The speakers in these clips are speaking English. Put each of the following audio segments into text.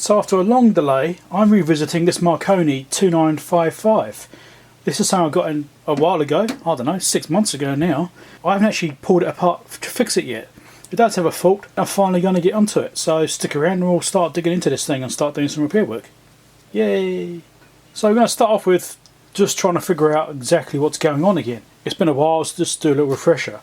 So after a long delay, I'm revisiting this Marconi 2955. This is something I got in a while ago, I don't know, 6 months ago now. I haven't actually pulled it apart to fix it yet. It does have a fault. I'm finally going to get onto it, so stick around and we'll start digging into this thing and start doing some repair work. Yay! So we're going to start off with just trying to figure out exactly what's going on again. It's been a while, so just do a little refresher.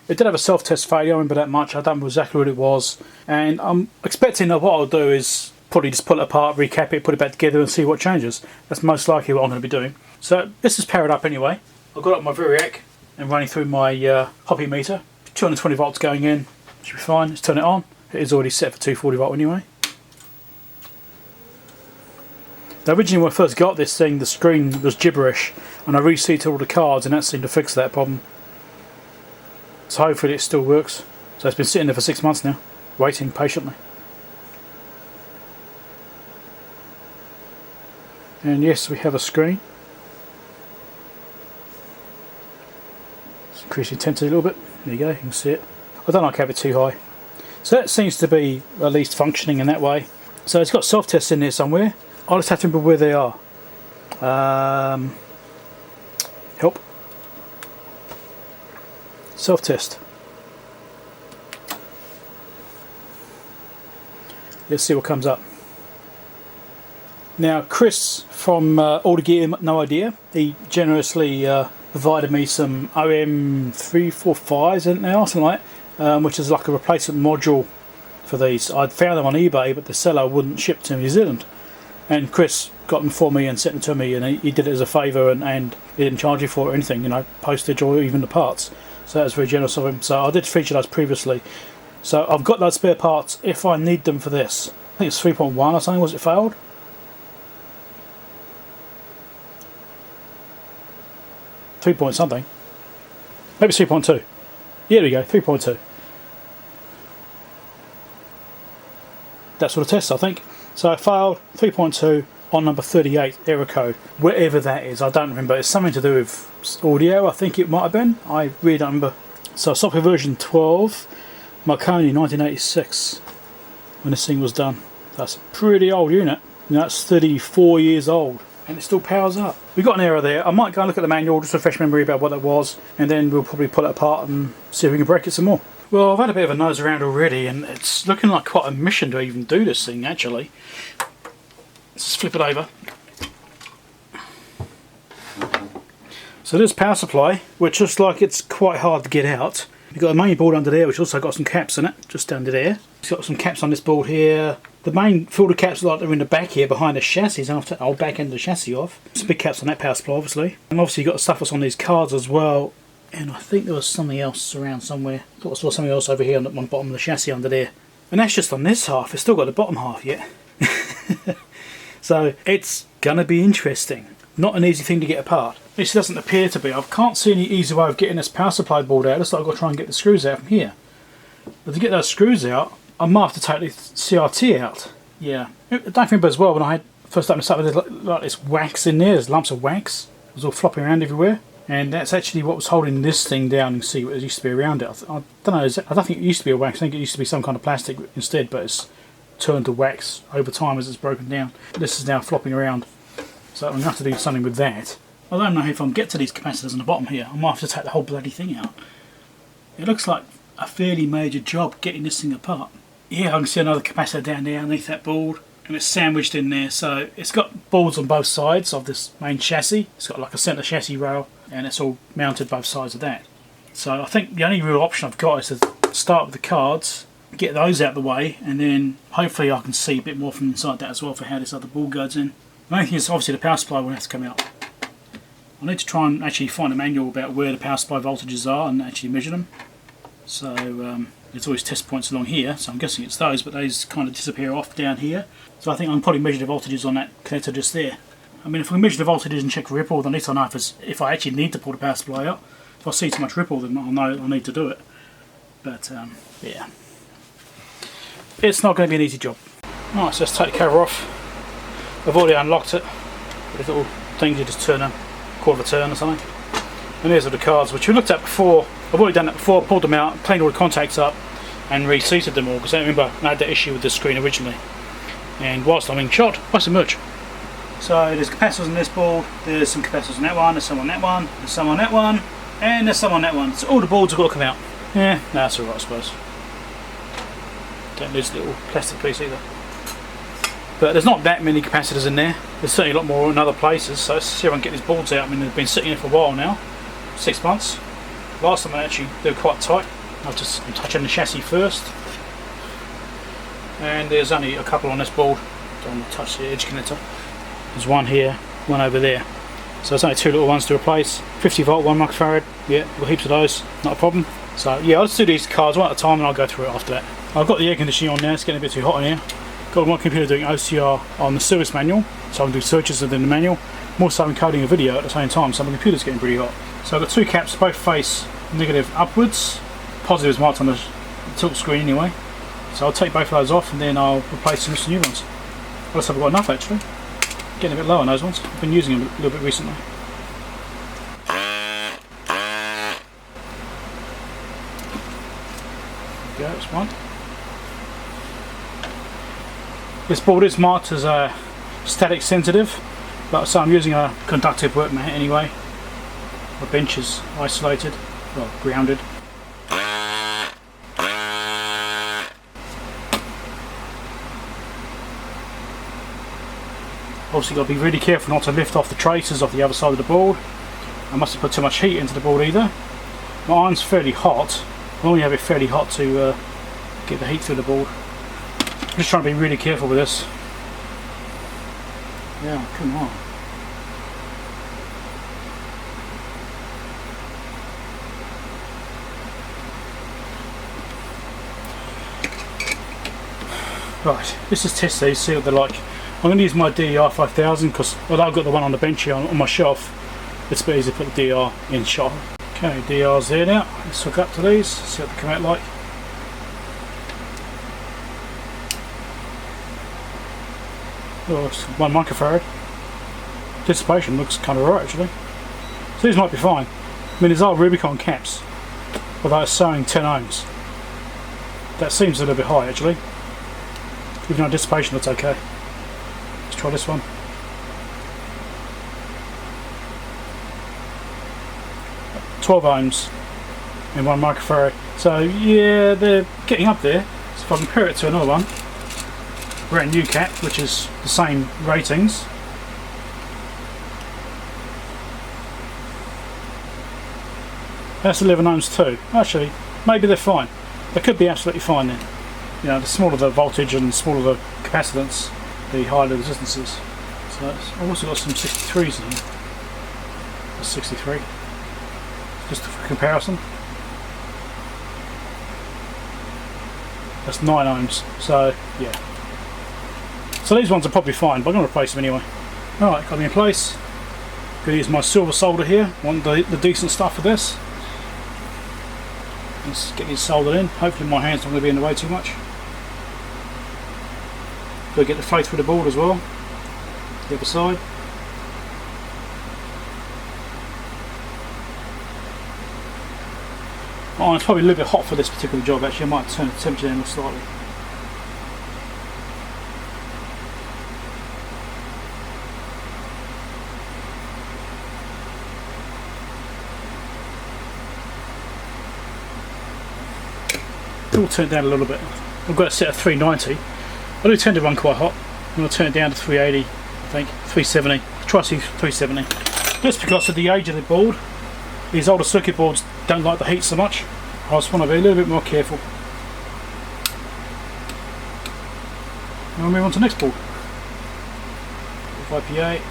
It did have a self-test failure, I remember that much. I don't know exactly what it was, and I'm expecting that what I'll do is probably just pull it apart, recap it, put it back together and see what changes. That's most likely what I'm going to be doing. So this is powered up anyway. I've got up my Variac and running through my hoppy meter. 220 volts going in, should be fine. Let's turn it on. It is already set for 240 volt anyway. Now originally when I first got this thing, the screen was gibberish and I reseated all the cards and that seemed to fix that problem. So hopefully it still works. So it's been sitting there for 6 months now, waiting patiently. And yes, we have a screen. Let's increase the intensity a little bit. There you go, you can see it. I don't like to have it too high. So that seems to be at least functioning in that way. So it's got self-tests in there somewhere. I'll just have to remember where they are. Help. Self-test. Let's see what comes up. Now Chris from Order Gear, no idea, he generously provided me some OM345s, isn't it now, something like that, which is like a replacement module for these. I'd found them on eBay, but the seller wouldn't ship to New Zealand. And Chris got them for me and sent them to me, and he did it as a favour, and he didn't charge you for it or anything, you know, postage or even the parts. So that was very generous of him. So I did feature those previously. So I've got those spare parts if I need them for this. I think it's 3.1 or something, was it failed? 3 point something. Maybe 3.2. Yeah, there we go, 3.2. That sort of test, I think. So I failed 3.2 on number 38 error code, wherever that is. I don't remember. It's something to do with audio, I think it might have been. I really don't remember. So software version 12, Marconi 1986, when this thing was done. That's a pretty old unit. Now that's 34 years old. And it still powers up. We've got an error there. I might go and look at the manual, just refresh memory about what that was, and then we'll probably pull it apart and see if we can break it some more. Well, I've had a bit of a nose around already, and it's looking like quite a mission to even do this thing, actually. Let's just flip it over. So this power supply, which looks like it's quite hard to get out. You've got a main board under there, which also got some caps in it, just under there. It's got some caps on this board here. The main filter caps look like they're in the back here behind the chassis, and I'll take the whole back end of the chassis off. Some big caps on that power supply, obviously. And obviously you've got the stuff that's on these cards as well. And I think there was something else around somewhere. I thought I saw something else over here on the bottom of the chassis under there. And that's just on this half, it's still got the bottom half yet. So it's gonna be interesting. Not an easy thing to get apart. At least it doesn't appear to be. I can't see any easy way of getting this power supply board out. Looks like I've got to try and get the screws out from here. But to get those screws out, I might have to take the CRT out. Yeah, I don't remember as well when I had first opened this up, there's like this wax in there, there's lumps of wax. It was all flopping around everywhere. And that's actually what was holding this thing down. You can see what it used to be around it. I don't know, I don't think it used to be a wax, I think it used to be some kind of plastic instead, but it's turned to wax over time as it's broken down. This is now flopping around. So I'm going to have to do something with that. I don't know if I can get to these capacitors on the bottom here. I might have to take the whole bloody thing out. It looks like a fairly major job getting this thing apart. Yeah, I can see another capacitor down there underneath that board, and it's sandwiched in there. So it's got boards on both sides of this main chassis. It's got like a centre chassis rail, and it's all mounted both sides of that. So I think the only real option I've got is to start with the cards, get those out of the way, and then hopefully I can see a bit more from inside that as well for how this other board goes in. The main thing is obviously the power supply will have to come out. I need to try and actually find a manual about where the power supply voltages are and actually measure them. So there's always test points along here, so I'm guessing it's those, but those kind of disappear off down here. So I think I can probably measure the voltages on that connector just there. I mean, if I can measure the voltages and check for ripple, then at least I know if I actually need to pull the power supply out. If I see too much ripple, then I'll know I need to do it. But yeah, it's not going to be an easy job. Alright, so let's take the cover off. I've already unlocked it. These little things you just turn a quarter of a turn or something. And there's all the cards, which we looked at before. I've already done that before, pulled them out, cleaned all the contacts up and reseated them all, because I remember I had that issue with the screen originally. And whilst I'm in shot, buy some merch. So there's capacitors on this board, there's some capacitors on that one, there's some on that one, there's some on that one, and there's some on that one. So all the boards have got to come out. Yeah, no, that's alright I suppose. Don't lose the little plastic piece either. But there's not that many capacitors in there. There's certainly a lot more in other places, so let's see if I can get these boards out. I mean, they've been sitting here for a while now, 6 months. Last time they were quite tight. I'm touching the chassis first. And there's only a couple on this board. Don't want to touch the edge connector. There's one here, one over there. So there's only 2 little ones to replace. 50 volt, 1 microfarad. Yeah, we've got heaps of those, not a problem. So yeah, I'll just do these cards one at a time and I'll go through it after that. I've got the air conditioning on now, it's getting a bit too hot in here. Got my computer doing OCR on the service manual, so I can do searches within the manual. I'm also encoding a video at the same time, so my computer's getting pretty hot. So I've got 2 caps, both face negative upwards. Positive is marked on the tilt screen anyway. So I'll take both of those off and then I'll replace them with some new ones. Looks like I've got enough actually. Getting a bit low on those ones. I've been using them a little bit recently. There we go, that's one. This board is marked as a static sensitive, but so I'm using a conductive workmat anyway. My bench is isolated, well, grounded. Obviously got to be really careful not to lift off the traces off the other side of the board. I mustn't put too much heat into the board either. My iron's fairly hot. I only have it fairly hot to get the heat through the board. I'm just trying to be really careful with this. Yeah, come on. Right, let's just test these, see what they're like. I'm going to use my DER 5000 because although I've got the one on the bench here on my shelf, it's a bit easier to put the DER in shot. Okay, DER's there now. Let's hook up to these, see what they come out like. Oh, it's 1 microfarad. Dissipation looks kind of right actually. So these might be fine. I mean, these are Rubicon caps, although it's showing 10 ohms. That seems a little bit high actually. Even though dissipation looks okay. Let's try this one. $12 ohms in 1 microfarad. So yeah, they're getting up there. So if I compare it to another one, brand new cap, which is the same ratings. That's 11 ohms too. Actually, maybe they're fine. They could be absolutely fine then. You know, the smaller the voltage and the smaller the capacitance, the higher the resistances. So I've also got some 63s in here. That's 63. Just for comparison. That's 9 ohms. So yeah. So these ones are probably fine, but I'm going to replace them anyway. Alright, got them in place. Going to use my silver solder here. Want the decent stuff for this. Let's get these soldered in. Hopefully my hand's not going to be in the way too much. Got to get the flow through the board as well. The other side. Oh, it's probably a little bit hot for this particular job actually. I might turn the temperature down slightly. All turn it down a little bit. I've got it set at 390. I do tend to run quite hot. I'm going to turn it down to 380, I think, 370. Try to see 370. Just because of the age of the board, these older circuit boards don't like the heat so much. I just want to be a little bit more careful. Now we'll move on to the next board. IPA.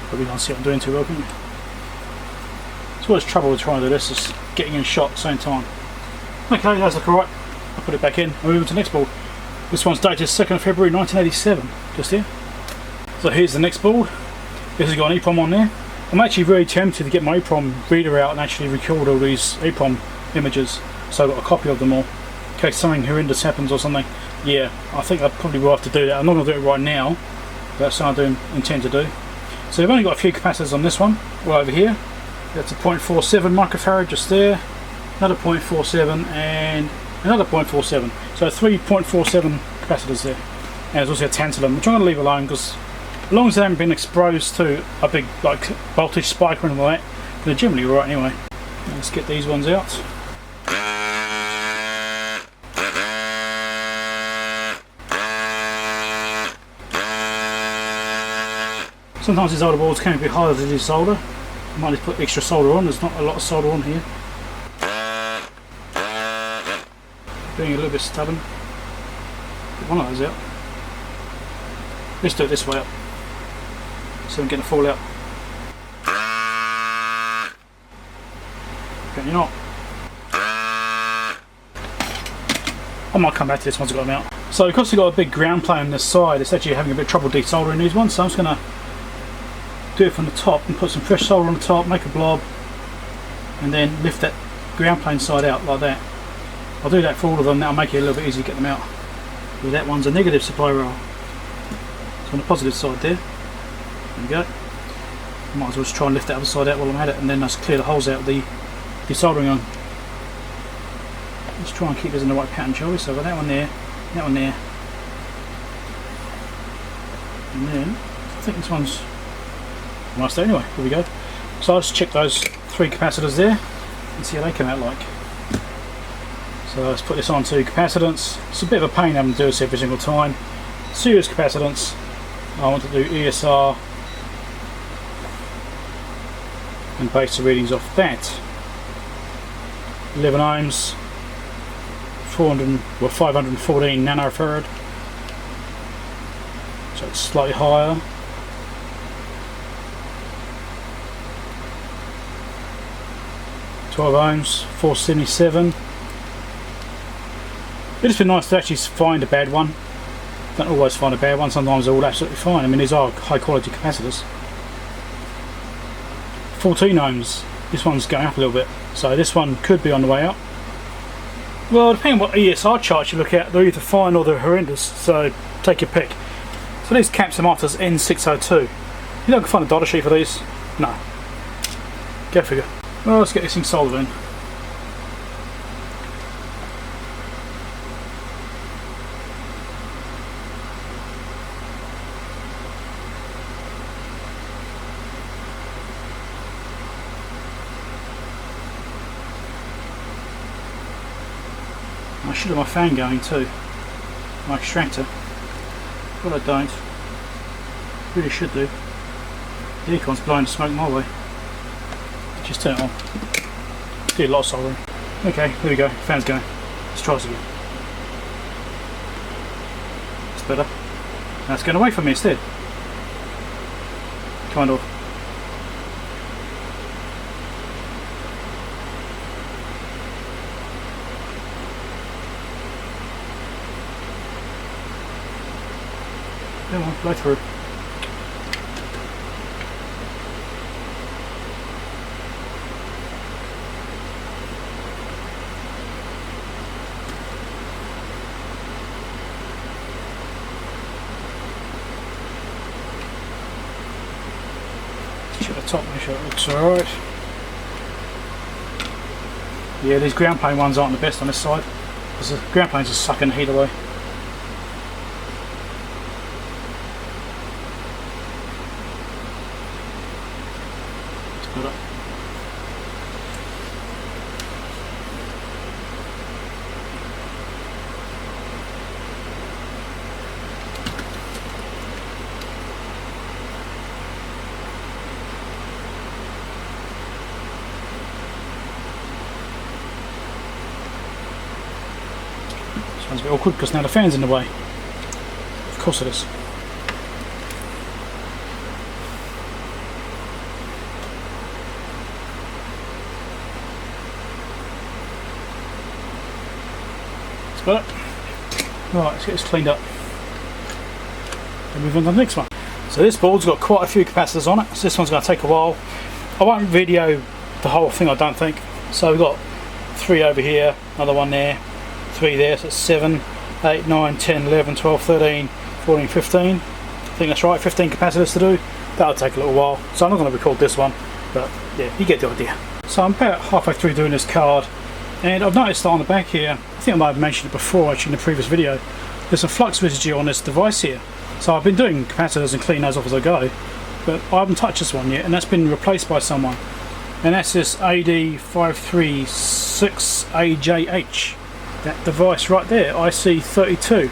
Probably don't see what I'm doing too well, can you? It's always trouble with trying to do this, is getting in shot at the same time. Okay, that's look alright. I'll put it back in. I'll move on to the next board. This one's dated 2nd of February 1987, just here. So here's the next board. This has got an EEPROM on there. I'm actually very tempted to get my EEPROM reader out and actually record all these EEPROM images, so I've got a copy of them all in case something horrendous happens or something. Yeah, I think I probably will have to do that. I'm not going to do it right now, but that's something I do intend to do. So we've only got a few capacitors on this one, right over here. That's a 0.47 microfarad just there, another 0.47 and another 0.47. So 3.47 capacitors there. And there's also a tantalum, which I'm going to leave alone because as long as they haven't been exposed to a big like voltage spike or anything like that, they're generally alright anyway. Let's get these ones out. Sometimes these older boards can be harder to desolder. I might just put extra solder on, there's not a lot of solder on here. Being a little bit stubborn. Get one of those out. Let's do it this way up, so I'm getting a fallout. Apparently not. I might come back to this once I've got them out. So because we've got a big ground plane on this side, it's actually having a bit of trouble desoldering these ones, so I'm just going to do it from the top and put some fresh solder on the top, make a blob, and then lift that ground plane side out like that. I'll do that for all of them, that'll make it a little bit easier to get them out. Well, that one's a negative supply rail. So on the positive side there we go. Might as well just try and lift that other side out while I'm at it, and then just clear the holes out with the soldering on. Let's try and keep this in the right pattern, shall we? So I've got that one there, that one there, and then I think this one's nice there anyway. Here we go. So I'll just check those 3 capacitors there and see how they come out like. So let's put this onto capacitance. It's a bit of a pain having to do this every single time. Series capacitance. I want to do ESR and base the readings off that. 11 ohms, 514 nanofarad. So it's slightly higher. .12 ohms, 477. It'd just be nice to actually find a bad one. Don't always find a bad one, sometimes they're all absolutely fine. I mean, these are high quality capacitors. 14 ohms, this one's going up a little bit, so this one could be on the way up. Well, depending on what ESR chart you look at, they're either fine or they're horrendous, so take your pick. So these caps are marked as N602. You don't find a data sheet for these? No. Go figure. Well, let's get this thing soldered in. I should have my fan going too, my extractor, but I don't. Really should do. The aircon's blowing smoke my way. Just turn it on. Do a lot of soldering. Okay, there we go, fan's going. Let's try this again. It's better. Now it's going away from me instead. Kind of. Come on, blow through. Check the top, make sure it looks alright. Yeah, these ground plane ones aren't the best on this side because the ground planes are sucking the heat away. This one's a bit awkward because now the fan's in the way. Of course it is. That's got it. Right, let's get this cleaned up and move on to the next one. So this board's got quite a few capacitors on it, so this one's going to take a while. I won't video the whole thing, I don't think. So we've got 3 over here, another one there, 3 there, so that's 7, 8, 9, 10, 11, 12, 13, 14, 15. I think that's right, 15 capacitors to do. That'll take a little while, so I'm not going to record this one, but yeah, you get the idea. So I'm about halfway through doing this card, and I've noticed that on the back here, I think I might have mentioned it before actually in the previous video, there's some flux residue on this device here. So I've been doing capacitors and cleaning those off as I go, but I haven't touched this one yet, and that's been replaced by someone. And that's this AD536AJH. That device right there, IC32,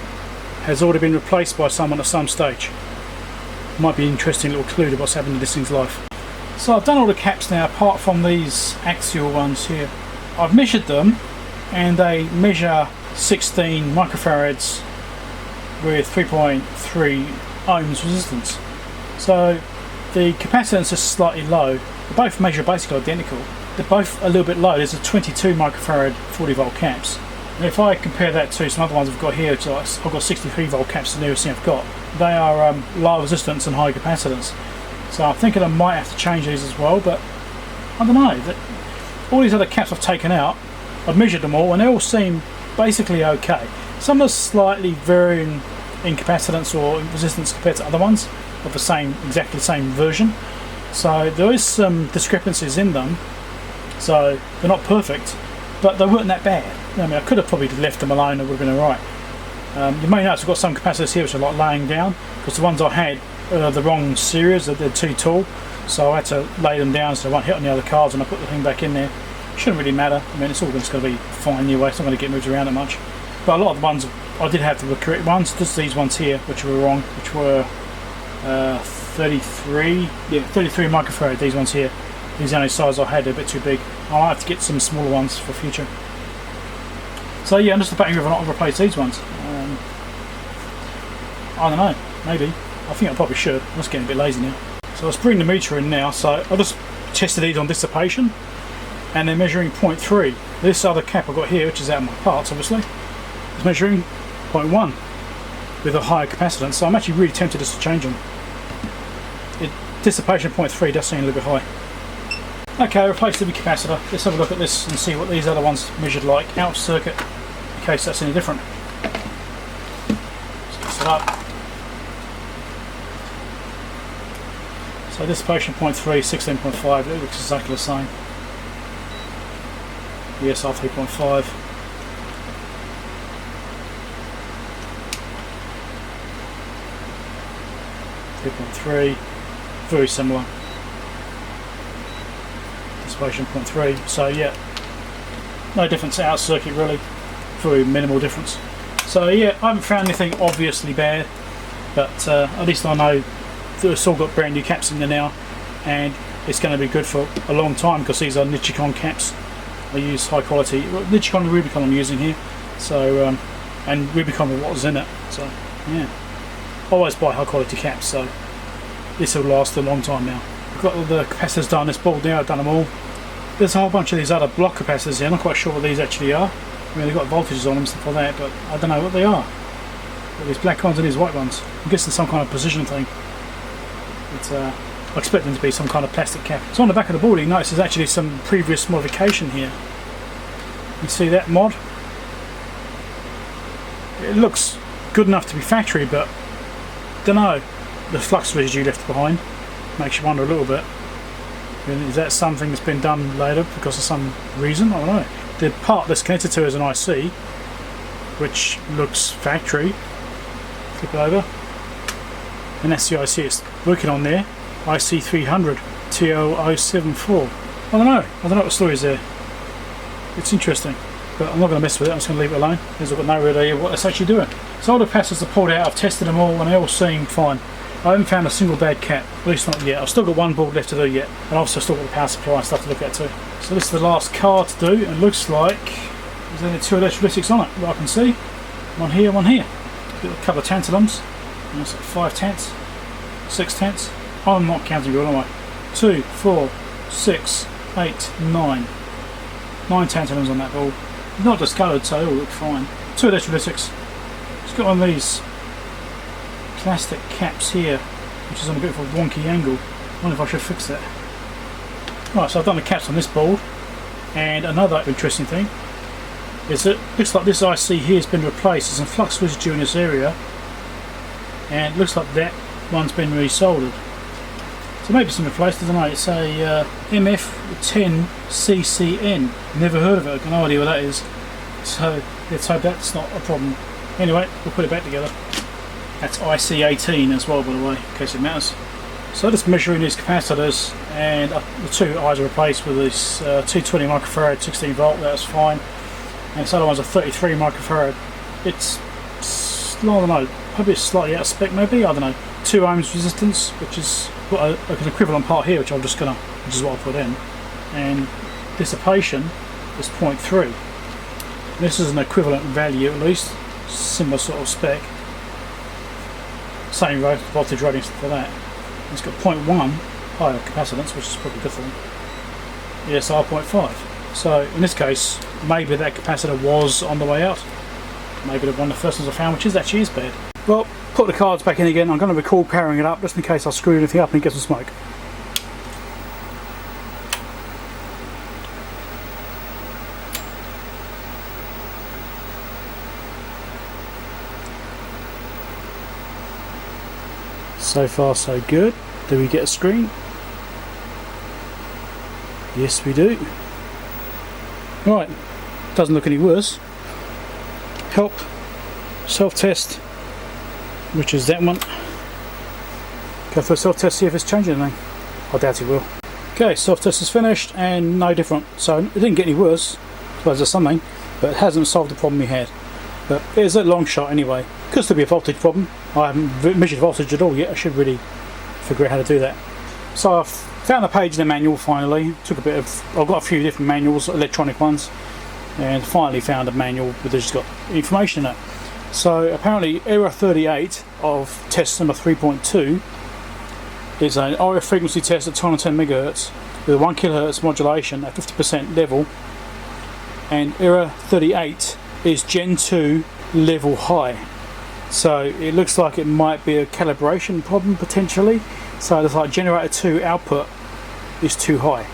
has already been replaced by someone at some stage. Might be an interesting little clue to what's happening in this thing's life. So I've done all the caps now, apart from these axial ones here. I've measured them, and they measure 16 microfarads with 3.3 ohms resistance. So the capacitance is slightly low. They both measure basically identical. They're both a little bit low. There's a 22 microfarad 40 volt caps. And if I compare that to some other ones I've got here, so I've got 63 volt caps, the nearest thing I've got. They are low resistance and high capacitance. So I'm thinking I might have to change these as well, but I don't know. All these other caps I've taken out, I've measured them all, and they all seem basically okay. Some are slightly varying in capacitance or resistance compared to other ones of the same, exactly the same version. So there is some discrepancies in them. So they're not perfect, but they weren't that bad. I mean, I could have probably left them alone, it would have been alright. You may notice I've got some capacitors here which are like laying down, because the ones I had are the wrong series, they're too tall, so I had to lay them down so they won't hit on the other cards when I put the thing back in there. Shouldn't really matter. I mean, it's all just going to be fine anyway, it's not going to get moved around that much. But a lot of the ones I did have the correct ones, just these ones here which were wrong, which were 33 microfarad, these ones here. These are the only size I had, they're a bit too big. I'll have to get some smaller ones for future. So yeah, I'm just debating whether or not I'll replace these ones. I don't know, maybe. I think I probably should. I'm just getting a bit lazy now. So let's bring the meter in now. So I just tested these on dissipation, and they're measuring 0.3. This other cap I've got here, which is out of my parts obviously, is measuring 0.1 with a higher capacitance. So I'm actually really tempted just to change them. Dissipation 0.3 does seem a little bit high. Okay, replace the capacitor. Let's have a look at this and see what these other ones measured like out of circuit, in case that's any different. Let's get set up. So dissipation 0.3, 16.5, it looks exactly the same. ESR 3.5. Very similar. Dissipation 0.3. So yeah, no difference out of circuit really. Very minimal difference. So yeah, I haven't found anything obviously bad, but at least I know that it's all got brand new caps in there now, and it's going to be good for a long time because these are Nichicon caps. I use high quality Nichicon and Rubicon I'm using here. So and Rubicon with what was in it. So yeah, always buy high quality caps. So this will last a long time now. I've got all the capacitors done. This board now, I've done them all. There's a whole bunch of these other block capacitors here. I'm not quite sure what these actually are. I mean, they've got voltages on them and stuff like that, but I don't know what they are. Got these black ones and these white ones. I'm guessing some kind of precision thing. But I expect them to be some kind of plastic cap. So on the back of the board you notice there's actually some previous modification here. You see that mod? It looks good enough to be factory, but don't know. The flux residue left behind makes you wonder a little bit. Is that something that's been done later because of some reason? I don't know. The part that's connected to is an IC, which looks factory. Flip it over, and that's the IC it's working on there. IC300 TL074. I don't know what the story is there. It's interesting, but I'm not going to mess with it. I'm just going to leave it alone because I've got no idea what it's actually doing. So all the capacitors are pulled out. I've tested them all, and they all seem fine. I haven't found a single bad cap, at least not yet. I've still got one board left to do yet, and also still got the power supply and stuff to look at too. So this is the last card to do, and it looks like there's only 2 electrolytics on it that I can see. One here, one here. Got a couple of tantalums. And that's 5 tants, 6 tants. Oh, I'm not counting good, am I? 2, 4, 6, 8, 9. 9 tantalums on that board. Not discoloured, so they all look fine. 2 electrolytics. It's got one of these plastic caps here, which is on a bit of a wonky angle. I wonder if I should fix that. Right, so I've done the caps on this board, and another interesting thing is that it looks like this IC here has been replaced. There's some flux residue in this area, and it looks like that one's been resoldered. So maybe some replaced, I don't know. It's a MF10CCN. Never heard of it, I've got no idea what that is. So let's hope that's not a problem. Anyway, we'll put it back together. That's IC18 as well, by the way, in case it matters. So just measuring these capacitors, and the two eyes are replaced with this 220 microfarad 16 volt, that's fine. And this other one's a 33 microfarad. It's, I don't know, probably slightly out of spec maybe, I don't know. 2 ohms resistance, which is got an equivalent part here, which is what I'll put in. And dissipation is 0.3. This is an equivalent value at least, similar sort of spec. Same voltage rating for that. It's got 0.1 higher capacitance, which is probably good for them. ESR 0.5. So in this case, maybe that capacitor was on the way out. Maybe one of the first ones I found, which actually is bad. Well, put the cards back in again. I'm going to record powering it up just in case I screw anything up and get some smoke. So far so good. Do we get a screen? Yes we do. Right, doesn't look any worse. Help, self-test, which is that one. Go for a self-test, see if it's changing anything. I doubt it will. Okay, self-test is finished and no different. So it didn't get any worse, I suppose there's something, but it hasn't solved the problem we had. But it's a long shot anyway. Could still be a voltage problem. I haven't measured voltage at all yet. I should really figure out how to do that. So I've found the page in the manual finally. Took a bit of, I've got a few different manuals, electronic ones, and finally found a manual which has got information in it. So apparently error 38 of test number 3.2 is an RF frequency test at 210 MHz with a 1 kHz modulation at 50% level, and error 38 is Gen 2 level high. So it looks like it might be a calibration problem potentially. So it's like generator 2 output is too high.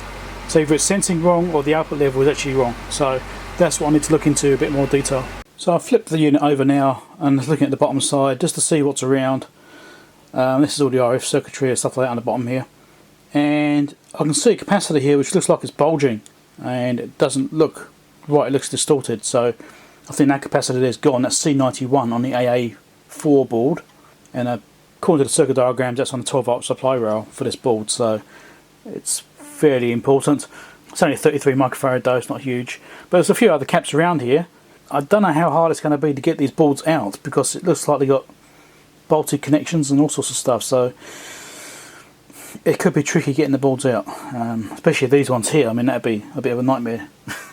So either it's sensing wrong or the output level is actually wrong. So that's what I need to look into a bit more detail. So I've flipped the unit over now and looking at the bottom side just to see what's around. This is all the RF circuitry and stuff like that on the bottom here. And I can see a capacitor here which looks like it's bulging, and it doesn't look right, it looks distorted. So I think that capacitor there is gone. That's C91 on the AA4 board, and according to the circuit diagrams that's on the 12 volt supply rail for this board, so it's fairly important. It's only 33 microfarad though, it's not huge. But there's a few other caps around here. I don't know how hard it's going to be to get these boards out because it looks like they got bolted connections and all sorts of stuff, so it could be tricky getting the boards out, especially these ones here. I mean, that'd be a bit of a nightmare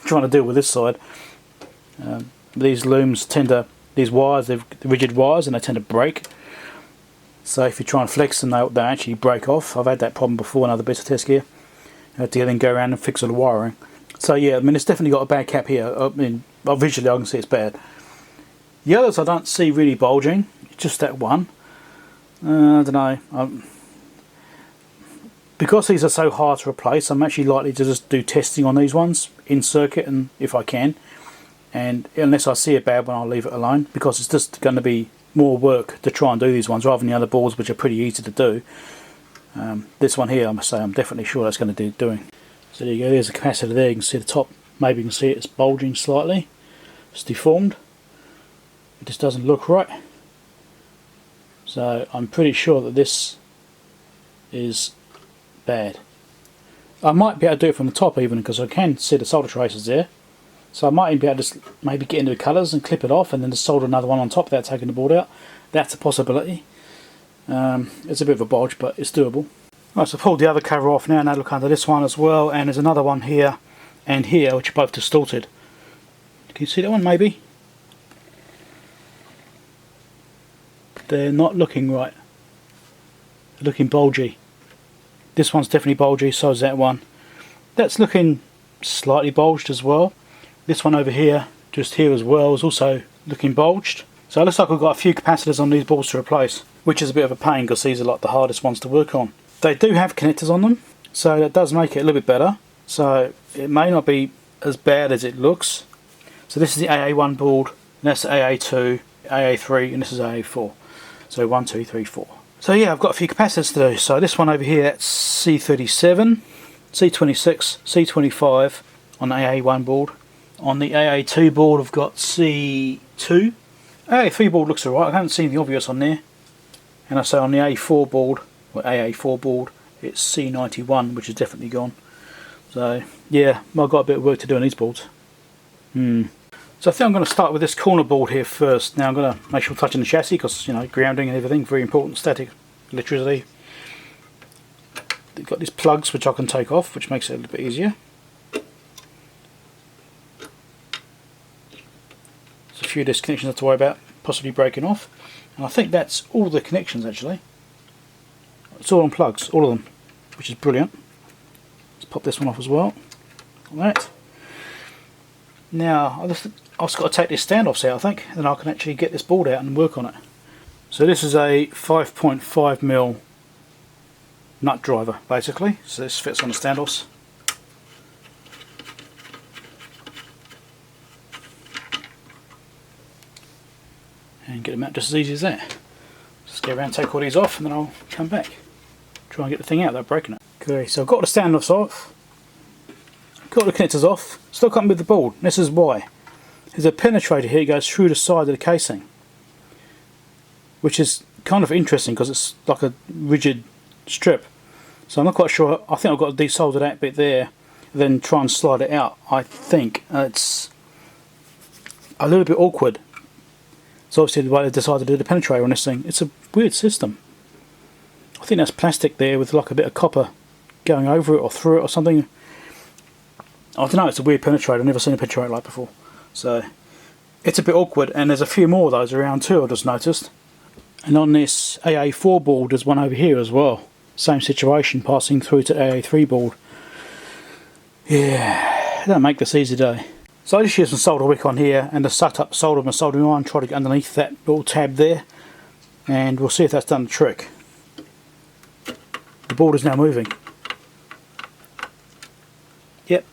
trying to deal with this side. These looms tend to, these wires, they're rigid wires and they tend to break. So if you try and flex them, they actually break off. I've had that problem before in other bits of test gear. I had to then go around and fix all the wiring. So yeah, I mean, it's definitely got a bad cap here. I mean, visually I can see it's bad. The others I don't see really bulging, just that one. I don't know. Because these are so hard to replace, I'm actually likely to just do testing on these ones in circuit, and if I can. And unless I see a bad one, I'll leave it alone, because it's just going to be more work to try and do these ones rather than the other boards, which are pretty easy to do. This one here, I must say, I'm definitely sure that's going to do doing. So there you go, there's a capacitor there, you can see the top, maybe you can see it's bulging slightly, it's deformed, it just doesn't look right. So I'm pretty sure that this is bad. I might be able to do it from the top even, because I can see the solder traces there. So I might even be able to maybe get into the colours and clip it off and then just solder another one on top without taking the board out. That's a possibility. It's a bit of a bulge, but it's doable. Right, so I pulled the other cover off now, and I look under this one as well, and there's another one here and here which are both distorted. Can you see that one maybe? They're not looking right. They're looking bulgy. This one's definitely bulgy, so is that one. That's looking slightly bulged as well. This one over here, just here as well, is also looking bulged. So it looks like we've got a few capacitors on these boards to replace, which is a bit of a pain because these are like the hardest ones to work on. They do have connectors on them, so that does make it a little bit better. So it may not be as bad as it looks. So this is the AA1 board, and that's the AA2, AA3, and this is AA4. So 1, 2, 3, 4. So yeah, I've got a few capacitors to do. So this one over here, that's C37, C26, C25 on the AA1 board. On the AA2 board I've got C2. AA3 board looks alright, I haven't seen the obvious on there. And I say on the A4 board, or AA4 board, it's C91, which is definitely gone. So yeah, I've got a bit of work to do on these boards. So I think I'm going to start with this corner board here first. Now I'm going to make sure I'm touching the chassis because, you know, grounding and everything, very important, static electricity. They've got these plugs which I can take off, which makes it a little bit easier. There's a few of these connections I have to worry about possibly breaking off. And I think that's all the connections actually. It's all on plugs, all of them, which is brilliant. Let's pop this one off as well. Like that. Now, I've just got to take these standoffs out, I think, and then I can actually get this board out and work on it. So this is a 5.5mm nut driver, basically. So this fits on the standoffs. And get them out just as easy as that. Just go around, take all these off, and then I'll come back. Try and get the thing out without breaking it. Okay, so I've got the standoffs off. Got the connectors off. Still can't move the board. This is why. There's a penetrator here that goes through the side of the casing, which is kind of interesting because it's like a rigid strip. So I'm not quite sure. I think I've got to desolder that bit there, then try and slide it out. I think it's a little bit awkward. It's obviously the way they decided to do the penetrator on this thing. It's a weird system. I think that's plastic there with like a bit of copper going over it or through it or something. I don't know, it's a weird penetrator. I've never seen a penetrator like before. So it's a bit awkward, and there's a few more of those around too, I just noticed. And on this AA4 board there's one over here as well. Same situation, passing through to AA3 board. Yeah, they don't make this easy day. So I just used some solder wick on here and just sucked up solder with my soldering iron, tried to get underneath that little tab there, and we'll see if that's done the trick. The board is now moving. Yep,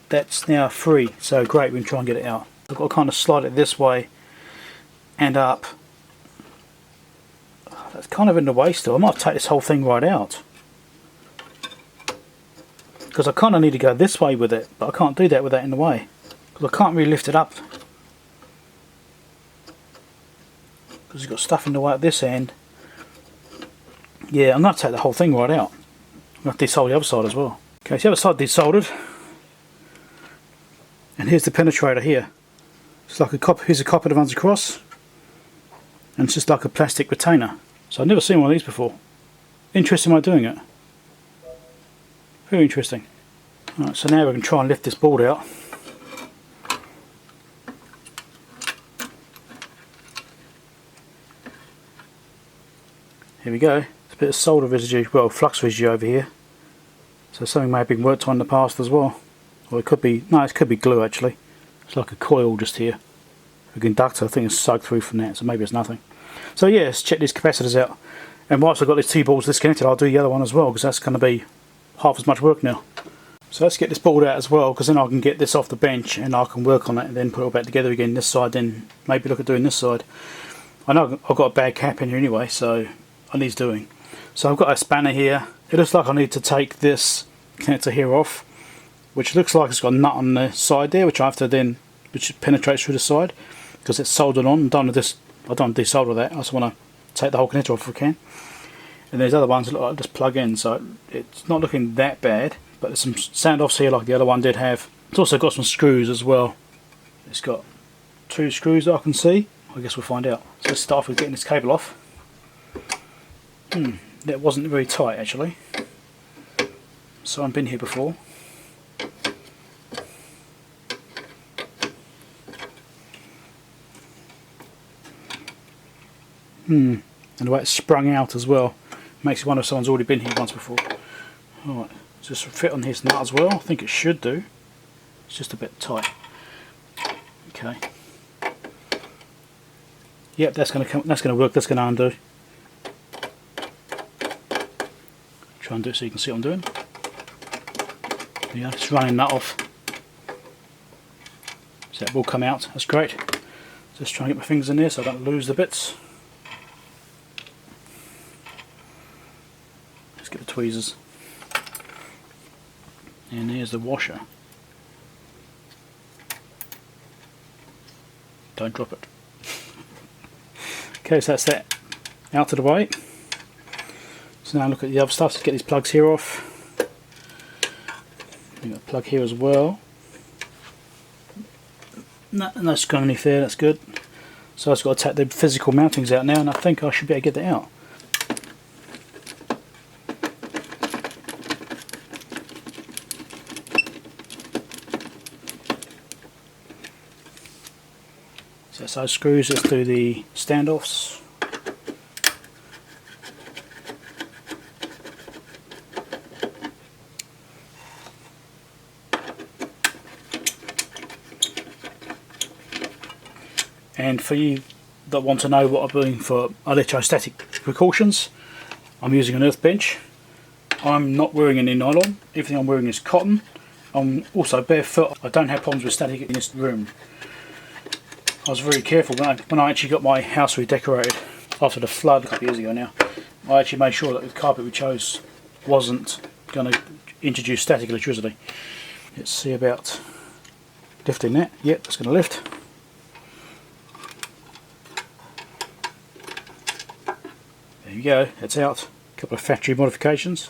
that's now free, so great, we can try and get it out. I've got to kind of slide it this way and up. That's kind of in the way still. I might take this whole thing right out, because I kind of need to go this way with it, but I can't do that with that in the way, because I can't really lift it up, because it's got stuff in the way at this end. Yeah, I'm going to take the whole thing right out. I'm going to desolder the other side as well. Okay, so the other side desoldered, and here's the penetrator here. It's like a copper. Here's a copper that runs across, and it's just like a plastic retainer. So I've never seen one of these before. Interesting way of doing it. Very interesting. Alright, so now we can try and lift this board out. Here we go. There's a bit of solder residue, well, flux residue over here. So something may have been worked on in the past as well. Or it could be, no, it could be glue actually. It's like a coil just here. A conductor, I think it's soaked through from that, so maybe it's nothing. So yeah, let's check these capacitors out. And whilst I've got these two boards disconnected, I'll do the other one as well, because that's going to be half as much work now. So let's get this board out as well, because then I can get this off the bench and I can work on it and then put it all back together again this side, then maybe look at doing this side. I know I've got a bad cap in here anyway, so I need doing. So I've got a spanner here. It looks like I need to take this connector here off, which looks like it's got a nut on the side there, which I have to then, which penetrates through the side, because it's soldered on. I don't want to desolder that. I just want to take the whole connector off if I can. And there's other ones that look like just plug in, so it's not looking that bad. But there's some standoffs here like the other one did have. It's also got some screws as well. It's got 2 screws that I can see. I guess we'll find out. So let's start with getting this cable off. That wasn't very tight actually. So I've been here before. And the way it's sprung out as well makes you wonder if someone's already been here once before. Alright, just fit on his nut as well. I think it should do. It's just a bit tight. Okay. Yep, that's going to work. That's going to undo. Try and do it so you can see what I'm doing. Yeah, just running that off. So that will come out. That's great. Just trying to get my fingers in there so I don't lose the bits. Let's get the tweezers. And there's the washer. Don't drop it. Okay, so that's that out of the way. So now look at the other stuff. Let's get these plugs here off. We've got a plug here as well. No screw underneath there, that's good. So I've just got to take the physical mountings out now, and I think I should be able to get that out. So that's those screws. Let's do the standoffs. And for you that want to know what I'm doing for electrostatic precautions, I'm using an earth bench. I'm not wearing any nylon. Everything I'm wearing is cotton. I'm also barefoot. I don't have problems with static in this room. I was very careful when I actually got my house redecorated after the flood a couple of years ago now. I actually made sure that the carpet we chose wasn't going to introduce static electricity. Let's see about lifting that. Yep, that's going to lift. There you go, it's out. A couple of factory modifications.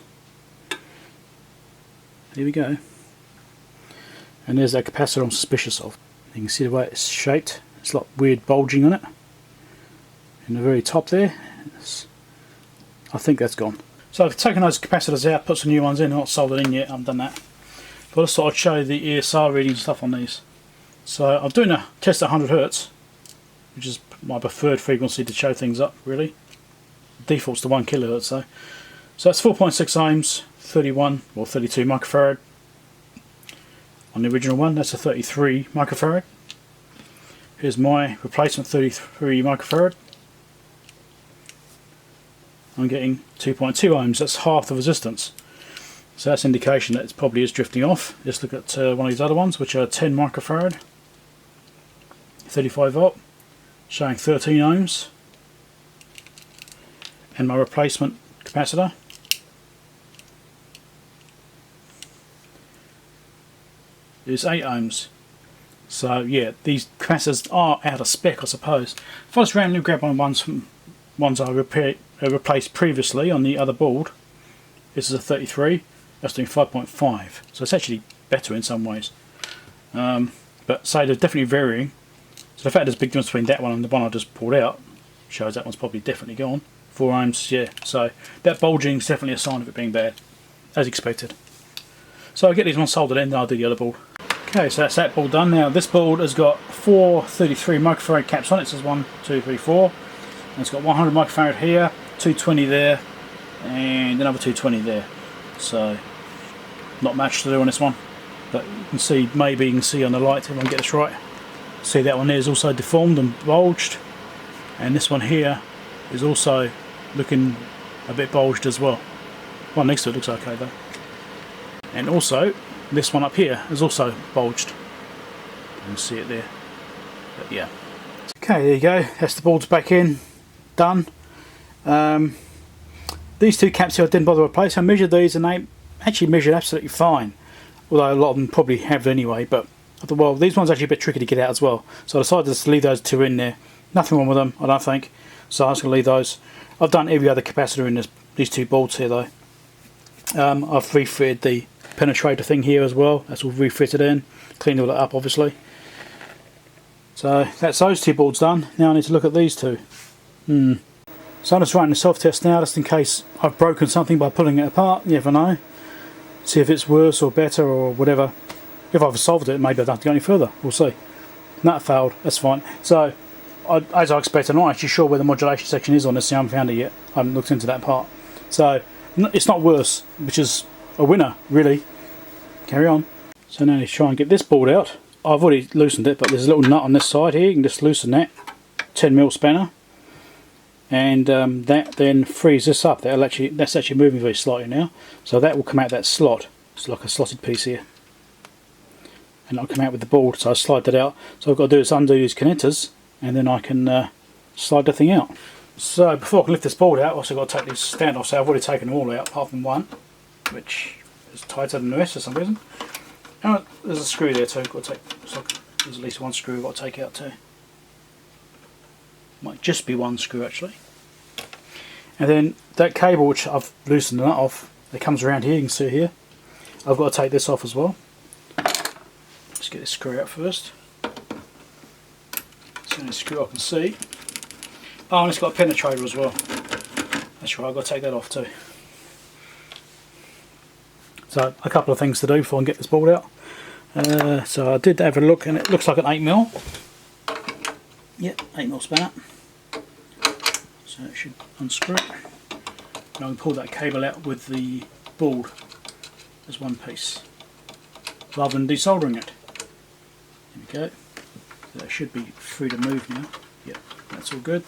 There we go. And there's that capacitor I'm suspicious of. You can see the way it's shaped. It's like weird bulging on it. In the very top there. I think that's gone. So I've taken those capacitors out, put some new ones in, not soldered in yet, I haven't done that. But I just thought I'd show you the ESR readings and stuff on these. So I'm doing a test at 100 Hz, which is my preferred frequency to show things up, really. Default's to 1 kHz though. So that's 4.6 ohms, 31 or 32 microfarad. On the original one, that's a 33 microfarad. Here's my replacement 33 microfarad. I'm getting 2.2 ohms, that's half the resistance. So that's indication that it probably is drifting off. Let's look at one of these other ones, which are 10 microfarad, 35 volt, showing 13 ohms. And my replacement capacitor is 8 ohms. So yeah, these capacitors are out of spec, I suppose. If I just randomly grab one ones from ones I replaced previously on the other board, this is a 33, that's doing 5.5, so it's actually better in some ways. But say they're definitely varying. So the fact there's a big difference between that one and the one I just pulled out shows that one's probably definitely gone. 4 ohms, yeah, so that bulging is definitely a sign of it being bad, as expected. So I'll get these ones soldered in, then I'll do the other board. Okay, so that's that board done. Now this board has got 4 33 microfarad caps on it, so it's 1, 2, 3, 4. And it's got 100 microfarad here, 220 there, and another 220 there. So not much to do on this one, but you can see, maybe you can see on the light if I can get this right. See that one there is also deformed and bulged, and this one here is also looking a bit bulged as well. One next to it looks okay though. And also this one up here is also bulged. You can see it there. But yeah. Okay, there you go. That's the boards back in. Done. These two caps here I didn't bother to replace. I measured these and they actually measured absolutely fine. Although a lot of them probably have anyway, but I thought, well, these ones are actually a bit tricky to get out as well. So I decided to leave those two in there. Nothing wrong with them, I don't think. So I'm just going to leave those. I've done every other capacitor in these two boards here though. I've refitted the penetrator thing here as well. That's all refitted in. Cleaned all that up obviously. So that's those two boards done. Now I need to look at these two. So I'm just writing a self-test now just in case I've broken something by pulling it apart. You never know. See if it's worse or better or whatever. If I've solved it, maybe I don't have to go any further. We'll see. That failed. That's fine. So as I expected, I'm not actually sure where the modulation section is on this. I haven't found it yet. I haven't looked into that part. So it's not worse, which is a winner, really. Carry on. So now let's try and get this board out. I've already loosened it, but there's a little nut on this side here. You can just loosen that. 10mm spanner, and that then frees this up. That's actually moving very slightly now, so that will come out that slot. It's like a slotted piece here, and that'll come out with the board. So I slide that out. So I've got to do is undo these connectors, and then I can slide the thing out. So before I can lift this board out, I've also got to take these standoffs out. I've already taken them all out apart from one, which is tighter than the rest for some reason. And there's a screw there too. Got to take. There's at least one screw I've got to take out too. Might just be one screw actually. And then that cable, which I've loosened that off, that comes around here. You can see here. I've got to take this off as well. Let's get this screw out first. It's the only screw I can see. Oh, and it's got a penetrator as well. That's right, I've got to take that off too. So a couple of things to do before I can get this board out. So I did have a look, and it looks like an 8mm. Yep, 8mm spanner. So it should unscrew it. And I can pull that cable out with the board as one piece, rather than desoldering it. There we go. So that should be free to move now. Yep, that's all good.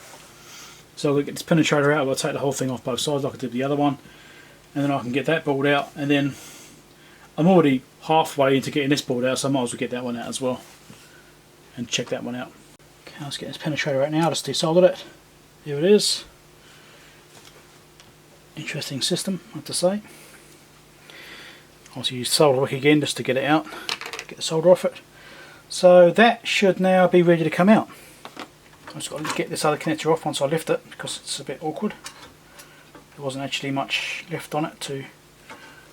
So I'll get this penetrator out. I'll take the whole thing off both sides like I did the other one, and then I can get that board out. And then I'm already halfway into getting this board out, so I might as well get that one out as well and check that one out. Okay, let's get this penetrator out now. Just desoldered it. Here it is. Interesting system, I have to say. Also use solder wick again just to get it out, get the solder off it. So that should now be ready to come out. I've just got to get this other connector off once I lift it, because it's a bit awkward. There wasn't actually much left on it to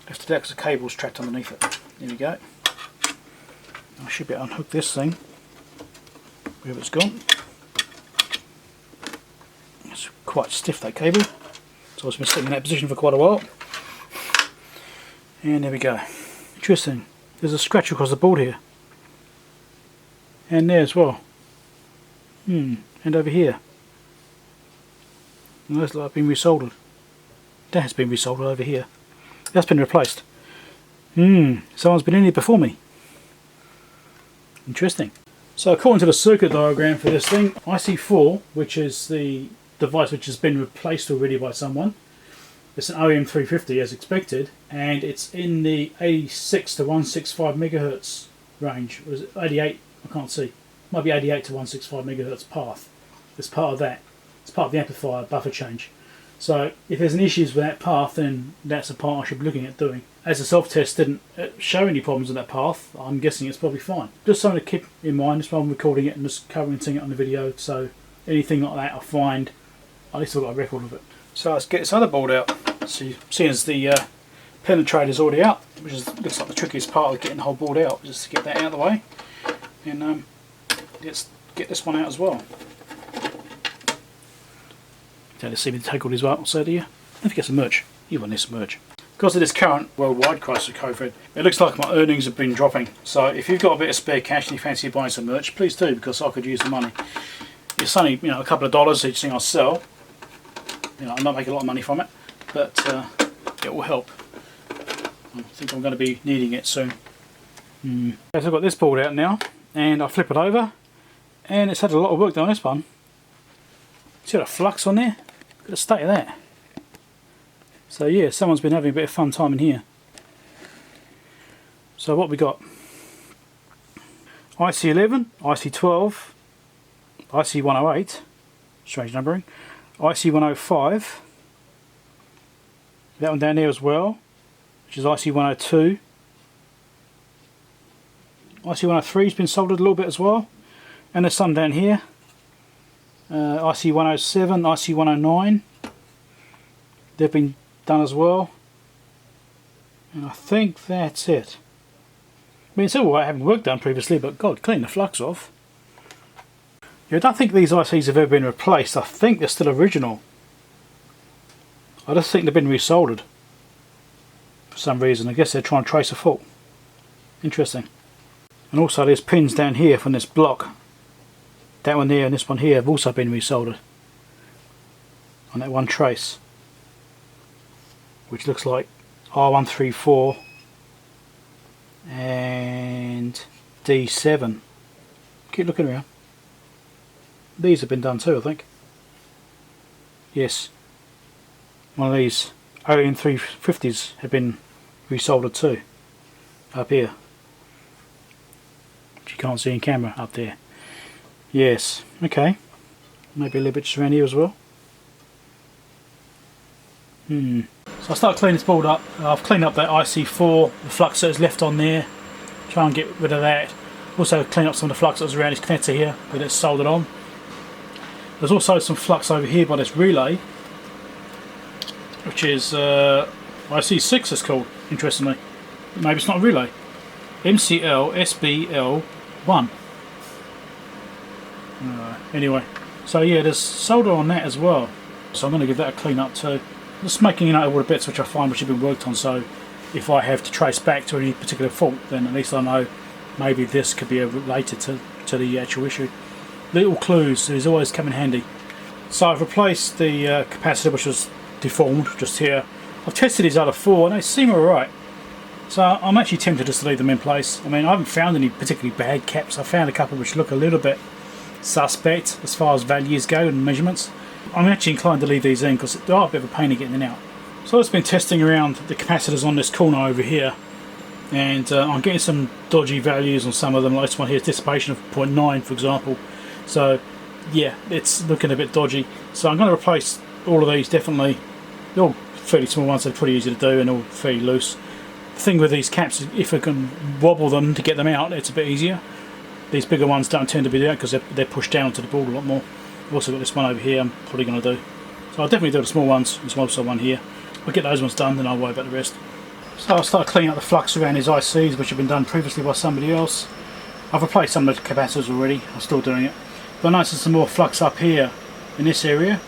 lift it out because the cable's trapped underneath it. There we go. I should be able to unhook this thing wherever it's gone. It's quite stiff, that cable, so it's been sitting in that position for quite a while. And there we go. Interesting. There's a scratch across the board here. And there as well. And over here. And those look like been resoldered. That has been resoldered over here. That's been replaced. Someone's been in here before me. Interesting. So according to the circuit diagram for this thing, IC4, which is the device which has been replaced already by someone, it's an OM350 as expected, and it's in the 86 to 165 megahertz range. Or is it 88? I can't see. It might be 88 to 165 megahertz path. It's part of that. It's part of the amplifier buffer change. So if there's any issues with that path, then that's a part I should be looking at doing. As the self-test didn't show any problems with that path, I'm guessing it's probably fine. Just something to keep in mind. That's why I'm recording it and just commenting it on the video. So anything like that I find, at least I've got a record of it. So let's get this other board out. So seeing as the penetrator's already out, which looks like the trickiest part of getting the whole board out, just to get that out of the way. And let's get this one out as well. Let's see me take all these out, so do you? If you get some merch, you want this merch. Because of this current worldwide crisis of COVID, it looks like my earnings have been dropping. So if you've got a bit of spare cash and you fancy buying some merch, please do, because I could use the money. It's only a couple of dollars each thing I sell. I'm not making a lot of money from it, but it will help. I think I'm going to be needing it soon. So I've got this board out now, and I flip it over, and it's had a lot of work done on this one. See the flux on there? Look at the state of that. So yeah, someone's been having a bit of fun time in here. So what we got? IC11, IC12, IC108, strange numbering, IC105, that one down there as well, which is IC102. IC103 has been soldered a little bit as well, and there's some down here. IC107, IC109, they've been done as well, and I think that's it. I mean, it's all right having work done previously, but God, clean the flux off. I don't think these ICs have ever been replaced. I think they're still original. I just think they've been resoldered for some reason. I guess they're trying to trace a fault. Interesting. And also there's pins down here from this block. That one there and this one here have also been resoldered on that one trace, which looks like R134 and D7. Keep looking around. these have been done too, I think. Yes, one of these Alien 350s have been resoldered too, up here, which you can't see in camera up there. Yes, okay, maybe a little bit around here as well. So I start cleaning this board up. I've cleaned up that IC4, the flux that is left on there, try and get rid of that. Also clean up some of the flux that was around this connector here, but it's soldered on. There's also some flux over here by this relay, which is IC6 it's called, interestingly. Maybe it's not a relay. MCL SBL1. Anyway, so yeah, there's solder on that as well. So I'm going to give that a clean up too. Just making a note of all the bits which I find which have been worked on, so if I have to trace back to any particular fault, then at least I know maybe this could be related to the actual issue. Little clues is always come in handy. So I've replaced the capacitor, which was deformed just here. I've tested these other four and they seem alright. So I'm actually tempted just to leave them in place. I mean, I haven't found any particularly bad caps. I found a couple which look a little bit suspect as far as values go and measurements. I'm actually inclined to leave these in because they are a bit of a pain in getting them out. So I've been testing around the capacitors on this corner over here, and I'm getting some dodgy values on some of them. Like this one here, dissipation of 0.9 for example. So yeah, it's looking a bit dodgy. So I'm going to replace all of these definitely. They're all fairly small ones, they're pretty easy to do and all fairly loose. The thing with these caps is if I can wobble them to get them out, it's a bit easier. These bigger ones don't tend to be there because they're pushed down to the board a lot more. I've also got this one over here I'm probably going to do. So I'll definitely do the small ones. There's also one here. I'll get those ones done, then I'll worry about the rest. So I'll start cleaning up the flux around these ICs, which have been done previously by somebody else. I've replaced some of the capacitors already. I'm still doing it. But I noticed some more flux up here in this area,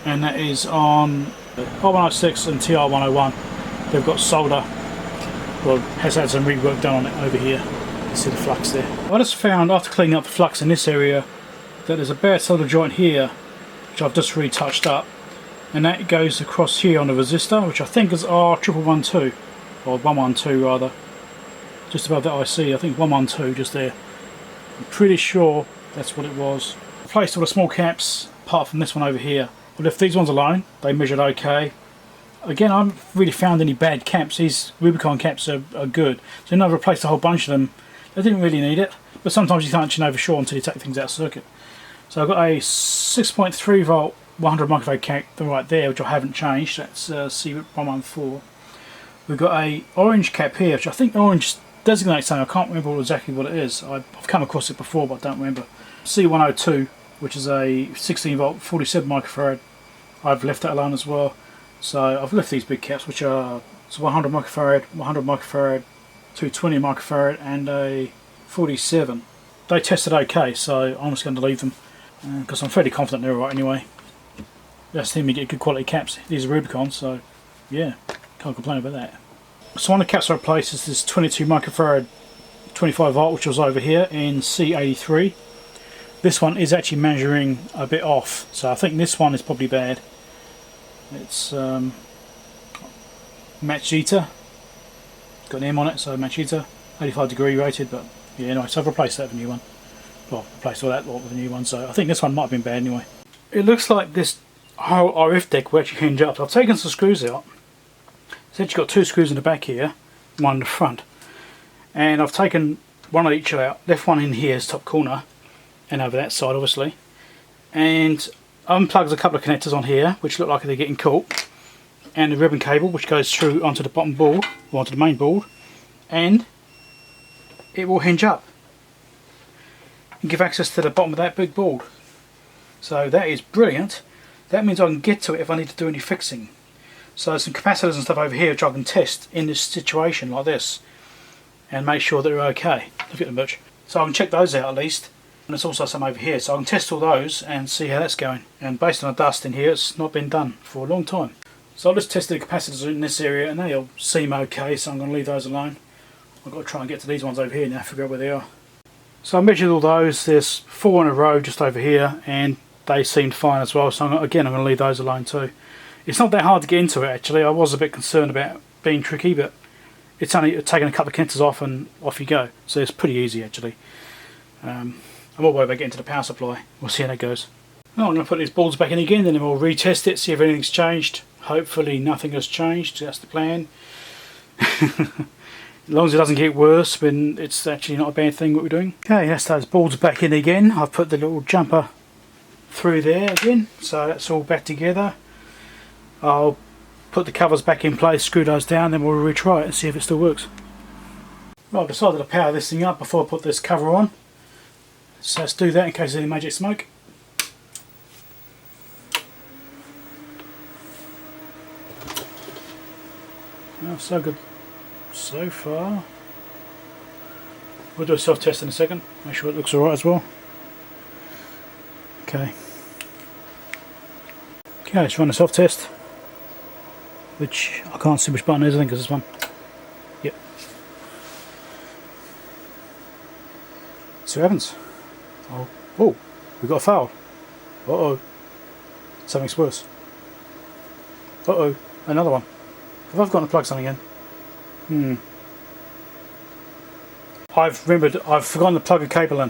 and that is on R106 and TR101. They've got solder, well, has had some rework done on it over here. You can see the flux there. I just found after cleaning up the flux in this area that there's a bare solder joint here, which I've just retouched up, and that goes across here on the resistor, which I think is R112, or 112 rather, just above that IC. I think 112 just there. I'm pretty sure that's what it was. I placed all the small caps apart from this one over here. But if these ones alone, they measured okay. Again, I haven't really found any bad caps. These Rubicon caps are good. So I've replaced a whole bunch of them. I didn't really need it, but sometimes you can't actually know for sure until you take things out of circuit. So I've got a 6.3 volt 100 microfarad cap right there, which I haven't changed. That's C114. We've got a orange cap here, which I think orange designates something. I can't remember exactly what it is. I've come across it before, but I don't remember. C102, which is a 16 volt 47 microfarad. I've left that alone as well. So I've left these big caps, which are 100 microfarad, 100 microfarad, 220 microfarad, and a 47. They tested okay, so I'm just going to leave them because I'm fairly confident they're alright anyway. That's seem to get good quality caps. These are Rubicon, so yeah, can't complain about that. So one of the caps I replaced is this 22 microfarad 25 volt, which was over here in C83. This one is actually measuring a bit off, so I think this one is probably bad. It's Machita. It's got an M on it, so Machita, 85 degree rated, but yeah, anyway, so I've replaced that with a new one. Well, replaced all that with a new one, so I think this one might have been bad anyway. It looks like this whole RF deck will actually hinge up. So I've taken some screws out. It's actually got two screws in the back here, one in the front. And I've taken one of each out, left one in here's top corner, and over that side obviously. And I've unplugged a couple of connectors on here, which look like they're getting caught. And the ribbon cable, which goes through onto the bottom board, or onto the main board. And it will hinge up and give access to the bottom of that big board. So that is brilliant. That means I can get to it if I need to do any fixing. So there's some capacitors and stuff over here which I can test in this situation like this and make sure that they're okay. Look at them much. So I can check those out at least. And there's also some over here, so I can test all those and see how that's going. And based on the dust in here, it's not been done for a long time. So I'll just test the capacitors in this area and they all seem okay, so I'm going to leave those alone. I've got to try and get to these ones over here now, figure out where they are. So I measured all those. There's 4 in a row just over here and they seemed fine as well, so I'm going to leave those alone too. It's not that hard to get into it actually. I was a bit concerned about being tricky, but it's only taking a couple of connectors off and off you go, so it's pretty easy actually. I'm all worried about getting to the power supply. We'll see how that goes. Well, I'm going to put these boards back in again, then we'll retest it, see if anything's changed. Hopefully nothing has changed, that's the plan. As long as it doesn't get worse, then it's actually not a bad thing what we're doing. Okay, that's those boards back in again. I've put the little jumper through there again, so that's all back together. I'll put the covers back in place, screw those down, then we'll retry it and see if it still works. Well, I've decided to power this thing up before I put this cover on. So let's do that in case there's any magic smoke. Well, so good so far. We'll do a self-test in a second, make sure it looks alright as well. Okay, let's run a self-test, which I can't see which button it is. I think it's this one. Yep. See what happens. Oh, we got a fail. Uh-oh. Something's worse. Uh-oh, another one. Have I forgotten to plug something in? I've forgotten to plug a cable in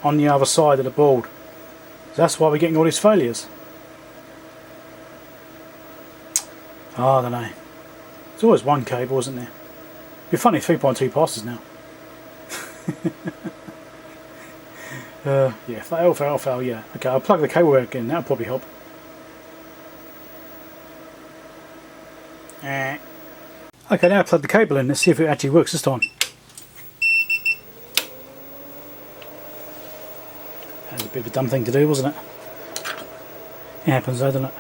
on the other side of the board. That's why we're getting all these failures. I don't know. There's always one cable, isn't there? It'd be funny, 3.2 passes now. Yeah, fail, yeah. Okay, I'll plug the cable back in, that'll probably help. Okay, now I've plugged the cable in, let's see if it actually works this time. That was a bit of a dumb thing to do, wasn't it? It happens though, doesn't it?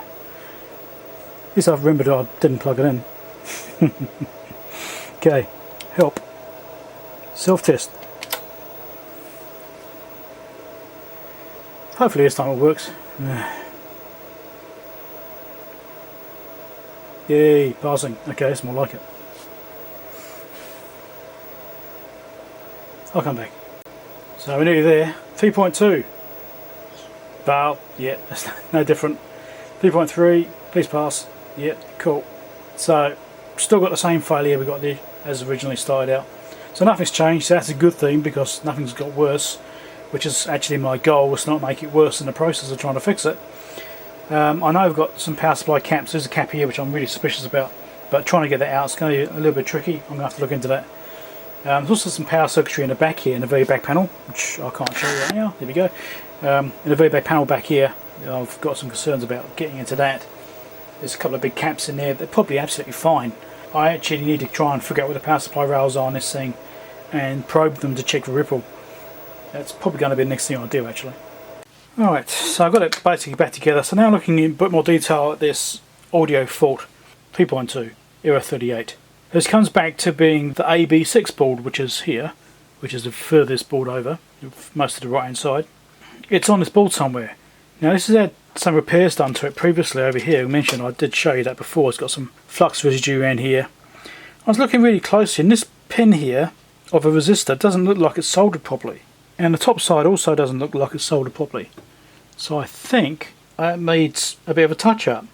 At least I've remembered I didn't plug it in. Okay, help. Self-test. Hopefully this time it works. Yay, passing. Okay, it's more like it. I'll come back. So we're nearly there. 3.2. Well, yeah, that's no different. 3.3, please pass. Yeah, cool. So, still got the same failure we got there as originally started out. So nothing's changed, so that's a good thing because nothing's got worse, which is actually my goal, was to not make it worse in the process of trying to fix it. I know I've got some power supply caps. There's a cap here which I'm really suspicious about, but trying to get that out is going to be a little bit tricky. I'm going to have to look into that. There's also some power circuitry in the back here, in the very back panel, which I can't show you right now. There we go. In the very back panel back here, I've got some concerns about getting into that. There's a couple of big caps in there. They're probably absolutely fine. I actually need to try and figure out where the power supply rails are on this thing and probe them to check for ripple. That's probably going to be the next thing I'll do actually. Alright, so I've got it basically back together. So now looking in a bit more detail at this audio fault, 3.2, error 38. This comes back to being the AB6 board, which is here, which is the furthest board over, most of the right hand side. It's on this board somewhere. Now this has had some repairs done to it previously over here. I mentioned, I did show you that before. It's got some flux residue around here. I was looking really closely, and this pin here of a resistor doesn't look like it's soldered properly. And the top side also doesn't look like it's soldered properly. So I think it needs a bit of a touch up.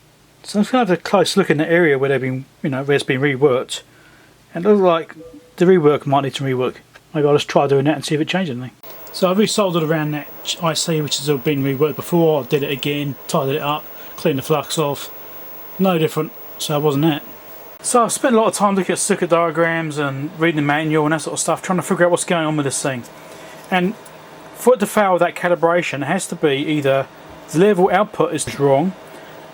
So I'm just going to have a close look in the area where they've been, where it's been reworked. And it looks like the rework might need some rework. Maybe I'll just try doing that and see if it changes anything. So I've resoldered around that IC which has been reworked before. I did it again, tidied it up, cleaned the flux off. No different, so it wasn't that. So I've spent a lot of time looking at circuit diagrams and reading the manual and that sort of stuff, trying to figure out what's going on with this thing. And for it to fail with that calibration, it has to be either the level output is wrong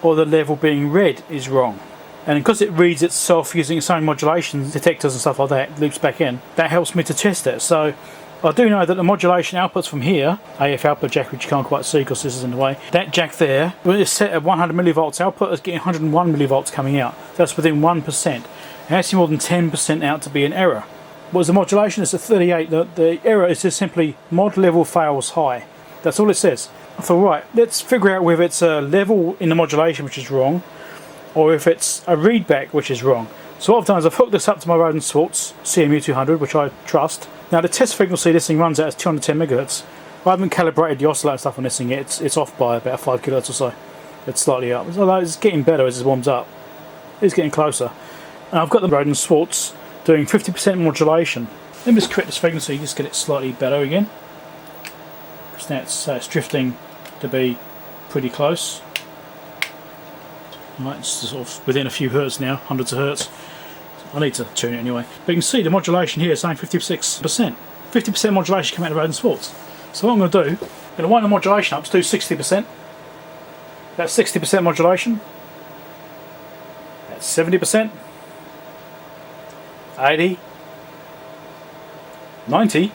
or the level being read is wrong. And because it reads itself using its own modulation detectors and stuff like that, loops back in, that helps me to test it. So I do know that the modulation outputs from here, AF output jack, which you can't quite see because this is in the way, that jack there, when it's set at 100 millivolts output, it's getting 101 millivolts coming out. That's within 1%. It has to be more than 10% out to be an error. Whereas the modulation is at 38, the error is just simply mod level fails high. That's all it says. I thought, right, let's figure out whether it's a level in the modulation which is wrong, or if it's a readback which is wrong. So what I've done is I've hooked this up to my Rohde Schwarz CMU200, which I trust. Now the test frequency this thing runs at is 210 MHz. I haven't calibrated the oscillator stuff on this thing yet. It's off by about 5 kHz or so. It's slightly up. Although it's getting better as it warms up. It's getting closer. And I've got the Rohde Schwarz doing 50% modulation. Let me just correct this frequency, just get it slightly better again. So it's drifting to be pretty close. Right, it's sort of within a few hertz now, hundreds of hertz. I need to tune it anyway. But you can see the modulation here is saying 56%. 50% modulation coming out of Rohde Schwarz. So what I'm going to do, I'm going to wind the modulation up to do 60%. That's 60% modulation. That's 70%. 80. 90.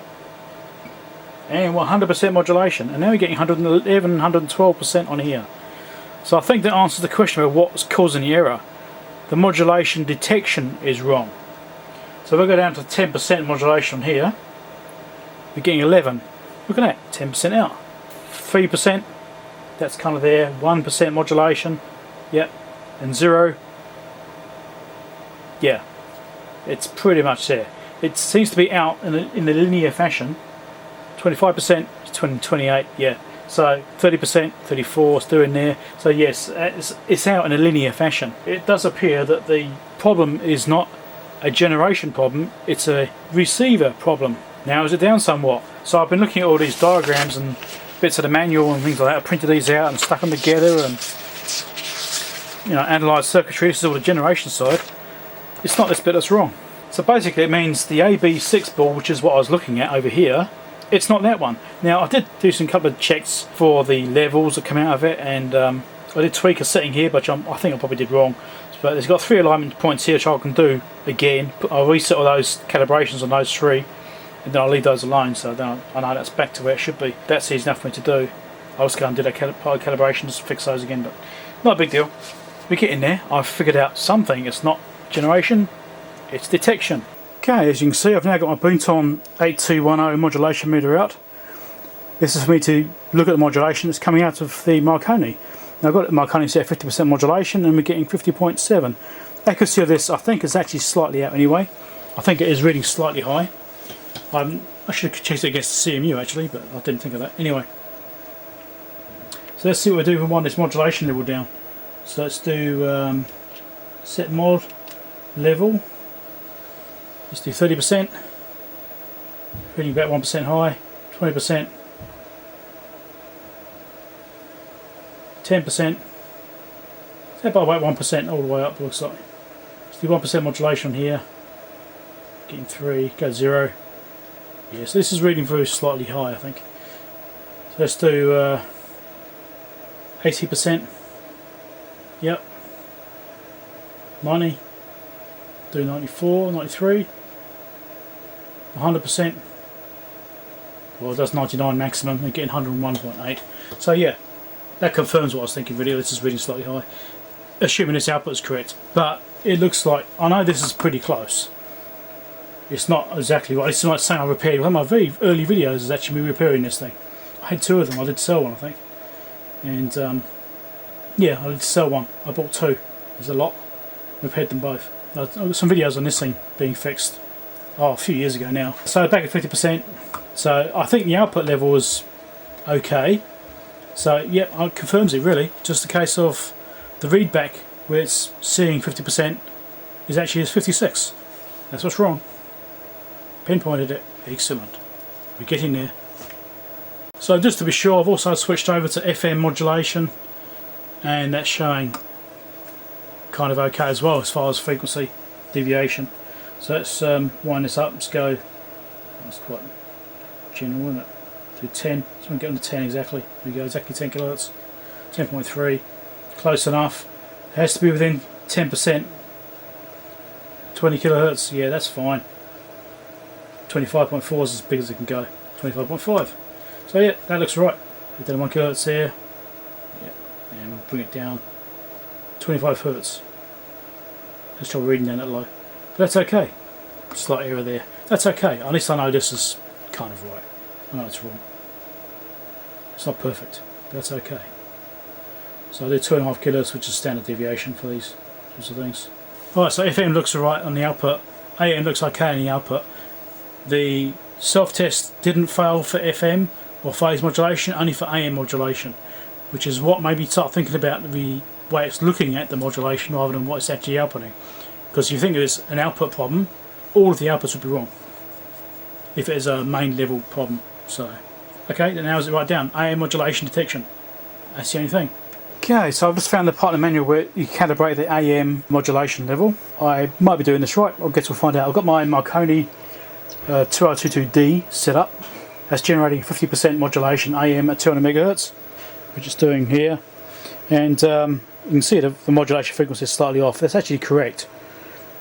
And 100% modulation. And now we're getting 111, 112% on here. So I think that answers the question of what's causing the error. The modulation detection is wrong. So if I go down to 10% modulation here, we're getting 11. Look at that, 10% out. 3%, that's kind of there. 1% modulation, yep. And 0, yeah. It's pretty much there. It seems to be out in a linear fashion. 25%, 28, yeah. So 30%, 34 is still in there. So yes, it's out in a linear fashion. It does appear that the problem is not a generation problem, it's a receiver problem. Now is it down somewhat? So I've been looking at all these diagrams and bits of the manual and things like that. I printed these out and stuck them together and analysed circuitry. This is all the generation side. It's not this bit that's wrong. So basically it means the AB6 board, which is what I was looking at over here, it's not that one. Now I did do some couple of checks for the levels that come out of it, and I did tweak a setting here, but I think I probably did wrong. But it's got 3 alignment points here which I can do again. I'll reset all those calibrations on those 3, and then I'll leave those alone, so then I know that's back to where it should be. That's easy enough for me to do. I'll just go and do that calibration, just fix those again, but not a big deal. We get in there. I've figured out something. It's not generation, it's detection. Okay, as you can see, I've now got my Boonton 8210 modulation meter out. This is for me to look at the modulation that's coming out of the Marconi. Now I've got the Marconi set at 50% modulation and we're getting 50.7. Accuracy of this I think is actually slightly out anyway. I think it is reading slightly high. I should have checked it against the CMU actually, but I didn't think of that. Anyway, so let's see what we do if we want this modulation level down. So let's do set mod level. Let's do 30%, reading about 1% high, 20%, 10%, it's about 1% all the way up, looks like. Let's do 1% modulation here, getting 3, go 0. Yes, this is reading very slightly high I think. So let's do 80%, yep, 90, do 94, 93. 100%, well that's 99 maximum, and getting 101.8. So yeah, that confirms what I was thinking really. This is reading slightly high, assuming this output is correct. But it looks like, I know this is pretty close. It's not exactly right. This is like saying I repaired. One of my very early videos is actually me repairing this thing. I had 2 of them. I did sell one I think. And yeah, I did sell one. I bought 2. There's a lot. Repaired them both. I've got some videos on this thing being fixed. A few years ago now. So back at 50%. So I think the output level is okay. So yeah, it confirms it really. Just a case of the readback where it's seeing 50% is actually 56. That's what's wrong. Pinpointed it. Excellent. We're getting there. So just to be sure, I've also switched over to FM modulation, and that's showing kind of okay as well as far as frequency deviation. So let's wind this up. Let's go. That's quite general, isn't it? To 10. So we get on to 10 exactly. There we go, exactly 10 kilohertz. 10.3. Close enough. It has to be within 10%. 20 kilohertz. Yeah, that's fine. 25.4 is as big as it can go. 25.5. So yeah, that looks right. We've done 1 kilohertz there. Yeah, and we'll bring it down. 25 hertz. Let's try reading down that low. But that's okay. Slight error there. That's okay. At least I know this is kind of right. I know it's wrong. It's not perfect, but that's okay. So I do 2.5 kilohertz, which is standard deviation for these sorts of things. Alright, so FM looks alright on the output. AM looks okay on the output. The self-test didn't fail for FM or phase modulation, only for AM modulation, which is what made me start thinking about the way it's looking at the modulation rather than what it's actually outputting. Because if you think it is an output problem, all of the outputs would be wrong if it is a main level problem. So Okay, that narrows it right down. AM modulation detection. That's the only thing. Okay, so I've just found the part of the manual where you calibrate the AM modulation level. I might be doing this right, I guess we'll find out. I've got my Marconi 2022D set up. That's generating 50% modulation AM at 200 megahertz, which it's doing here. And you can see the modulation frequency is slightly off. That's actually correct.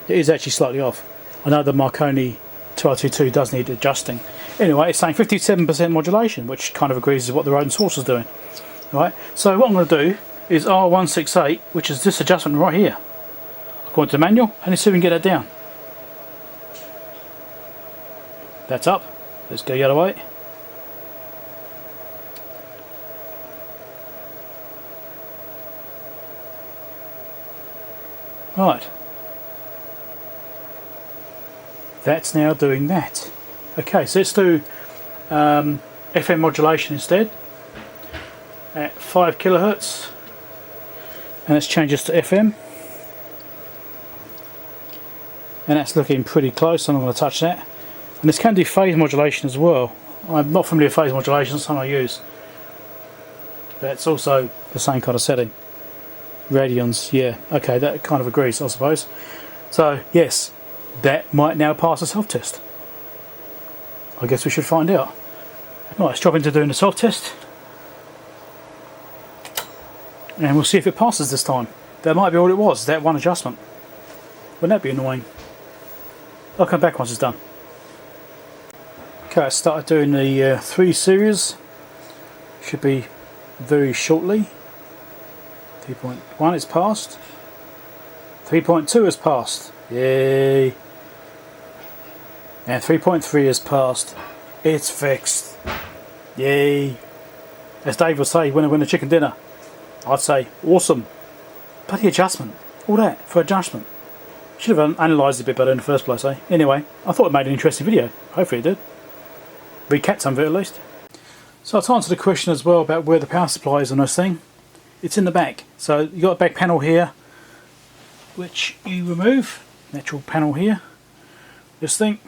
It is actually slightly off. I know the Marconi 2022 does need adjusting. Anyway, it's saying 57% modulation, which kind of agrees with what the Rohde Schwarz is doing. Right. So what I'm going to do is R168, which is this adjustment right here. According to the manual, and let's see if we can get that down. That's up. Let's go the other way. Right. That's now doing that. Okay, so let's do FM modulation instead at 5 kilohertz, and let's change this to FM, and that's looking pretty close. I'm not going to touch that. And this can do phase modulation as well. I'm not familiar with phase modulation, it's something I use, but it's also the same kind of setting. Radians, yeah, okay, that kind of agrees, I suppose. So yes, that might now pass a self-test. I guess we should find out. Right, let's drop into doing the self-test, and we'll see if it passes this time. That might be all it was, that one adjustment. Wouldn't that be annoying? I'll come back once it's done. Okay, I started doing the 3 series. Should be very shortly. 3.1 is passed. 3.2 is passed. Yay! And 3.3 is passed. It's fixed. Yay! As Dave would say, when I win a chicken dinner, I'd say, awesome. Bloody adjustment. All that for adjustment. Should have analysed it a bit better in the first place, eh? Anyway, I thought it made an interesting video. Hopefully it did. Recapped some of it at least. So to answer the question as well about where the power supply is on this thing, it's in the back. So you've got a back panel here, which you remove. Natural panel here. This thing.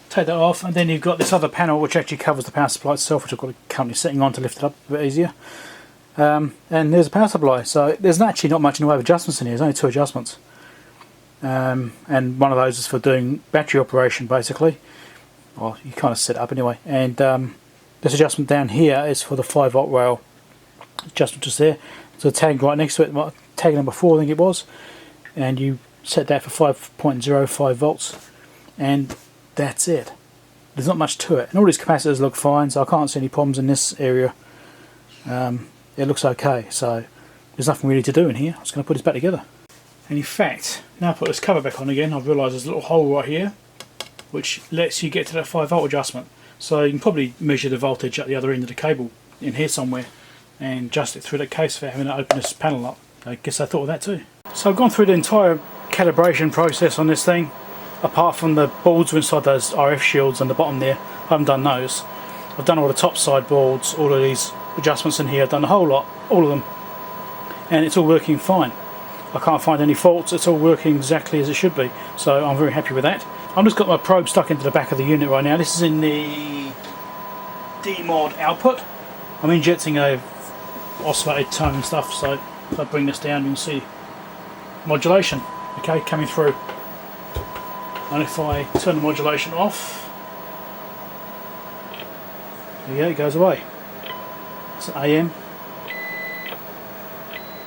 Take that off, and then you've got this other panel which actually covers the power supply itself, which I've got a company setting on to lift it up a bit easier. And there's a power supply. So there's actually not much in the way of adjustments in here. There's only 2 adjustments. And one of those is for doing battery operation basically. Well, you kind of set it up anyway. And this adjustment down here is for the 5-volt rail adjustment just there. So tag right next to it, tag number 4 I think it was. And you set that for 5.05 volts. And that's it. There's not much to it. And all these capacitors look fine, so I can't see any problems in this area. It looks okay, so there's nothing really to do in here. I'm just going to put this back together. And in fact, now I put this cover back on again, I've realised there's a little hole right here which lets you get to that 5-volt adjustment. So you can probably measure the voltage at the other end of the cable in here somewhere and adjust it through the case without having to open this panel up. I guess I thought of that too. So I've gone through the entire calibration process on this thing, apart from the boards inside those RF shields on the bottom there. I haven't done those. I've done all the top side boards, all of these adjustments in here. I've done the whole lot, all of them, and it's all working fine. I can't find any faults. It's all working exactly as it should be, so I'm very happy with that. I've just got my probe stuck into the back of the unit right now. This is in the D-mod output. I'm injecting a oscillated tone and stuff, so if I bring this down you can see modulation, okay, coming through. And if I turn the modulation off, there you go, it goes away. It's AM.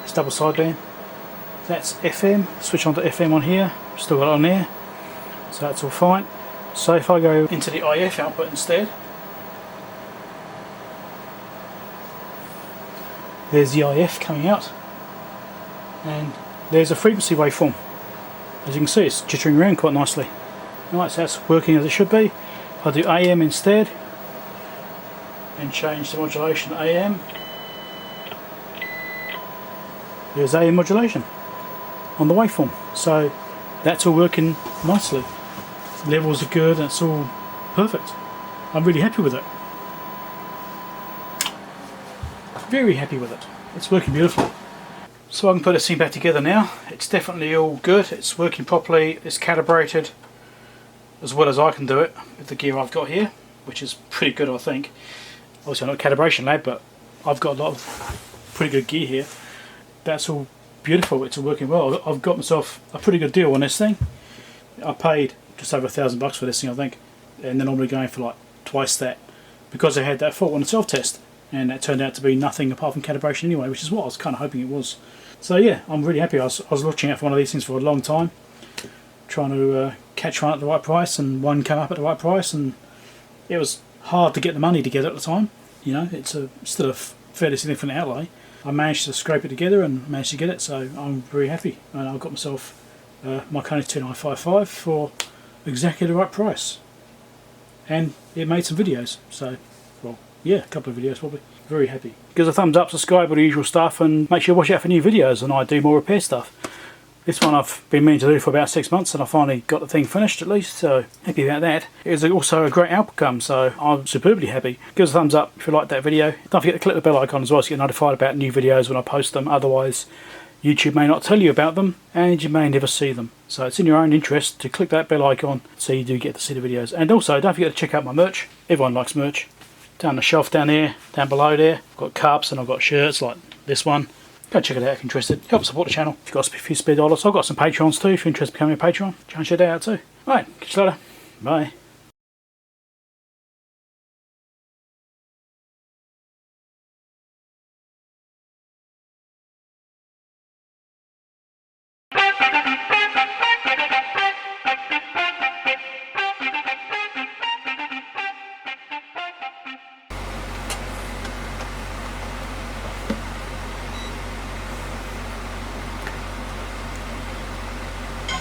It's double sideband. That's FM. Switch on to FM on here. Still got it on there. So that's all fine. So if I go into the IF output instead, there's the IF coming out, and there's a frequency waveform. As you can see, it's jittering around quite nicely. Right, so that's working as it should be. If I do AM instead and change the modulation to AM, there's AM modulation on the waveform. So that's all working nicely. Levels are good, and it's all perfect. I'm really happy with it. Very happy with it. It's working beautifully. So I can put this thing back together now. It's definitely all good. It's working properly. It's calibrated as well as I can do it with the gear I've got here, which is pretty good, I think. Obviously I'm not a calibration lab, but I've got a lot of pretty good gear here. That's all beautiful, it's all working well. I've got myself a pretty good deal on this thing. I paid just over $1,000 for this thing, I think, and they're normally going for like twice that, because I had that fault on the self-test, and that turned out to be nothing apart from calibration anyway, which is what I was kind of hoping it was. So yeah, I'm really happy. I was looking out for one of these things for a long time, trying to catch one at the right price, and one came up at the right price, and it was hard to get the money together at the time. You know, it's still a fairly significant outlay. I managed to scrape it together and managed to get it, so I'm very happy. And I've got myself Marconi 2955 for exactly the right price. And it made some videos, so, well, yeah, a couple of videos probably. Very happy. Give us a thumbs up, subscribe, all the usual stuff, and make sure you watch out for new videos and I do more repair stuff. This one I've been meaning to do for about 6 months, and I finally got the thing finished at least, so happy about that. It was also a great outcome, so I'm superbly happy. Give us a thumbs up if you liked that video. Don't forget to click the bell icon as well so you get notified about new videos when I post them, otherwise YouTube may not tell you about them and you may never see them. So it's in your own interest to click that bell icon so you do get to see the videos. And also don't forget to check out my merch. Everyone likes merch. Down the shelf down there, down below there, I've got cups and I've got shirts like this one. Go check it out if you're interested. Help support the channel if you've got a few spare dollars. I've got some Patrons too if you're interested in becoming a Patreon. Try and check that out too. Alright, catch you later. Bye.